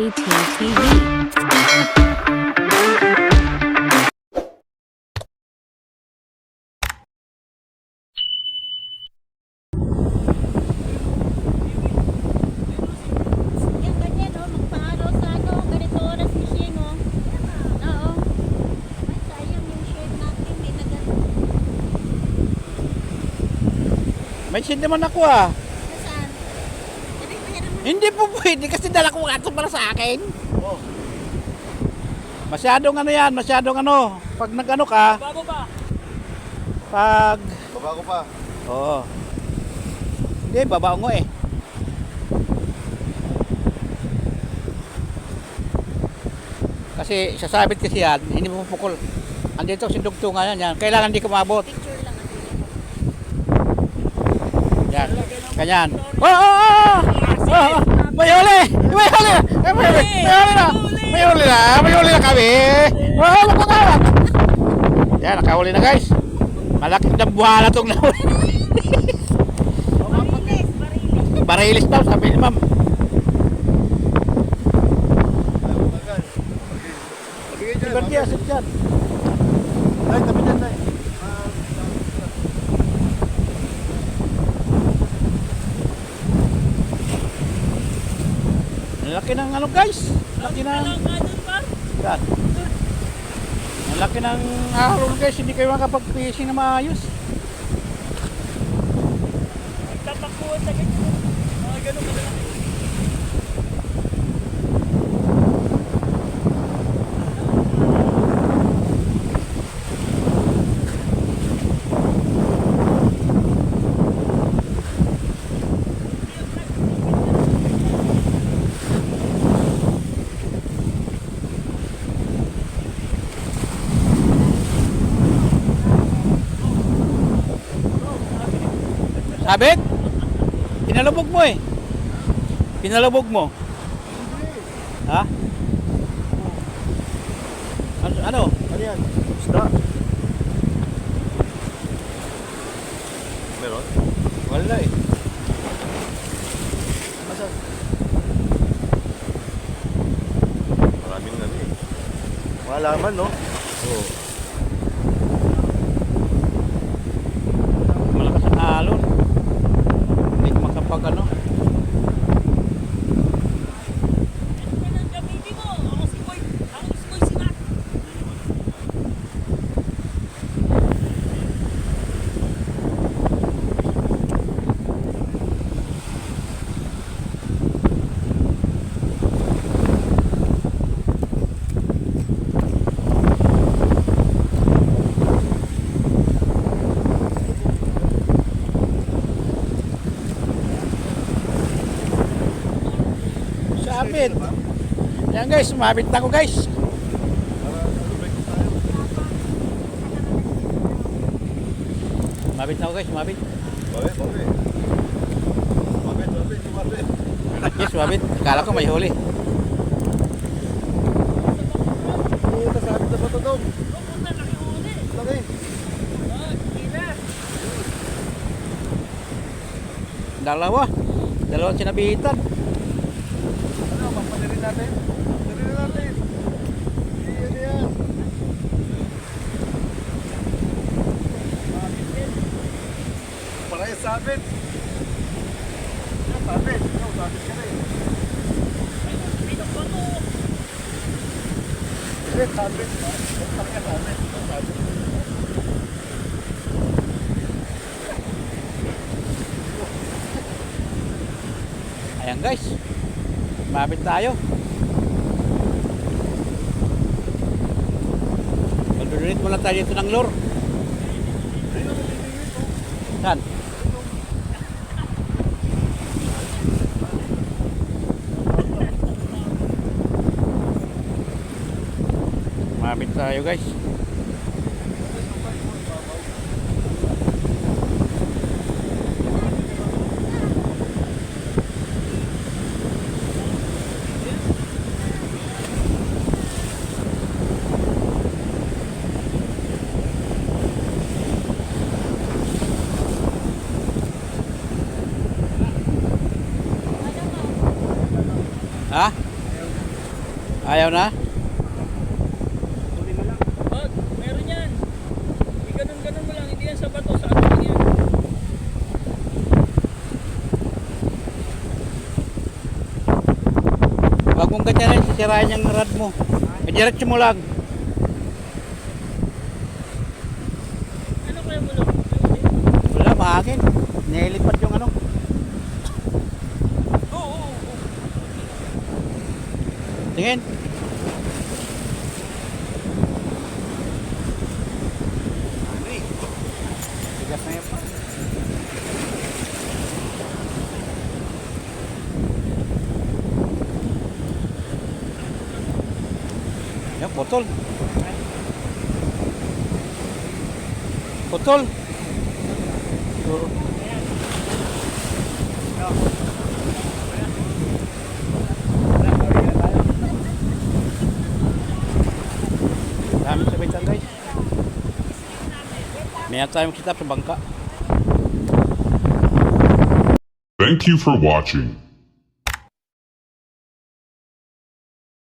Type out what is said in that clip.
JP TV. Yan ganyan oh, magpaaraw sa ano, ganito oras fishing oh. Oo. Ay, sayang yung shade natin, hindi na ganun. May shade naman ako ah. Nasaan? Sabi ko yan naman. Hindi po pwede kasi dala ko ato para sa akin. Oh. Masyadong ano yan, masyadong ano. Pag nag-ano ka. Bago ba? Pag... Baba ko pa. Oo. Hindi, babao mo eh. Kasi sasabit kasi yan, hindi mo pupukol. Andito si dugtungan yan. Kailangan hindi ka maabot. Picture lang ang Yan. Ganyan. Oh, oh, oh! Oh, may huli! May huli! May huli! May huli na! May huli na! May huli na kami! Oh, magkakalat! Yan, nakahuli na guys. Malaking dambuhala itong nahuli. Bariles, bariles. Barilis daw, sabi ni ma'am. Tabigay dyan. Liberty, asip dyan. Tay, tabi dyan, tay. Ang laki ng ano guys. Laki ng... Yan. Ang laki ng ahon guys. Hindi kayo makapag-fishing na maayos. Nagtatakbuhan sa ganyan. Mga ganun ka lang. Sabit? Pinalubog mo eh. Pinalubog mo. Ha? Ano? Ano yan? Isda. Meron? Wala eh. Asan? Maraming ano eh. Mga laman, no? Oo. Malakas ang alon. Hindi ka makapag ano. Ano ang gamitin mo? Ako si Boy. Ako si Boy Sinat. Sabit. Yan guys, sumabit na ako guys. Sumabit na ako guys, sumabit. Babe, babe. Babe, babe, babe. Yes, sumabit. Akala ko may huli. Oo, nasabit na ba ito, Dong? Pupunta laki uli. Laki. Oh, kina. Dalawa. Dalawang sinabitan. Ano, papanirin natin? Papanirin natin. Iyan yan. Parehas sabit. Yan, sabit. Ikaw, sabit ka rin. Pinok ba to? Sabit, sabit. Sabit ka, sabit. Sabit. Ayan guys. Sumabit tayo. Mag-donate muna tayo dito ng lure. Saan? Sumabit tayo guys. Ayaw na? Wag, meron yan. Ganun-ganun mo lang. Hindi yan sa bato. Sa atin yan. Huwag mong ganyan sisirain yung rad mo. Diretso mo lang. Ano kaya mo lang? Wala, mahangin. Nilipad yung ano. Oo. Tingin. Tigas na yan pa. Yan, putol. Putol. Oo. Dami sa bitan guys. May tayong kita sa bangka. Thank you for watching.